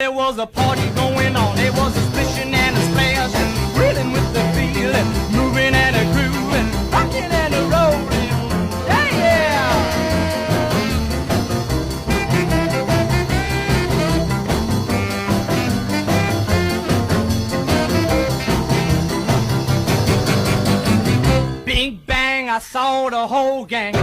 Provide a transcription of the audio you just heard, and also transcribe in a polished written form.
There was a party going on, there was a splishing and a splash, and reeling with the feeling, moving and a grooving, rocking and a rolling, yeah! Bing bang, I saw the whole gang